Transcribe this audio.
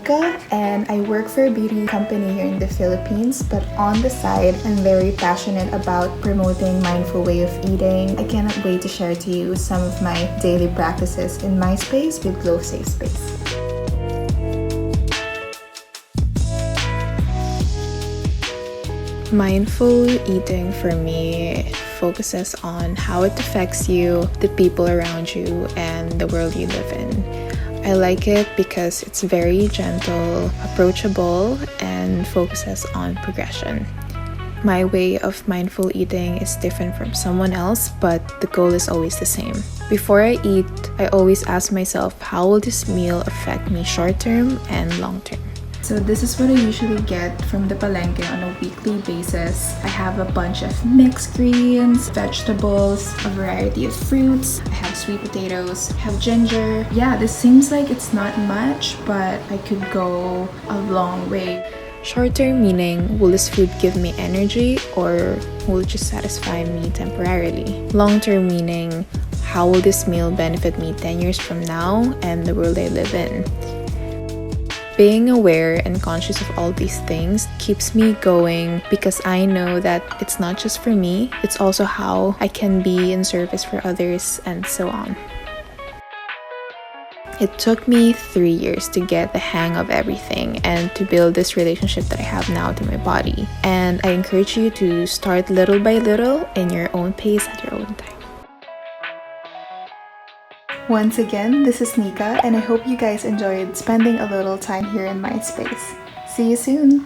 Nikka, and I work for a beauty company here in the Philippines, but on the side, I'm very passionate about promoting mindful way of eating. I cannot wait to share to you some of my daily practices in my space with Glow Safe Space. Mindful eating for me focuses on how it affects you, the people around you, and the world you live in. I like it because it's very gentle, approachable, and focuses on progression. My way of mindful eating is different from someone else, but the goal is always the same. Before I eat, I always ask myself, how will this meal affect me short-term and long-term? So this is what I usually get from the Palengke on a weekly basis. I have a bunch of mixed greens, vegetables, a variety of fruits. I have sweet potatoes, I have ginger. Yeah, this seems like it's not much, but I could go a long way. Short-term meaning, will this food give me energy or will it just satisfy me temporarily? Long-term meaning, how will this meal benefit me 10 years from now and the world I live in? Being aware and conscious of all these things keeps me going because I know that it's not just for me, it's also how I can be in service for others and so on. It took me 3 years to get the hang of everything and to build this relationship that I have now to my body. And I encourage you to start little by little in your own pace at your own time. Once again, this is Nikka, and I hope you guys enjoyed spending a little time here in my space. See you soon!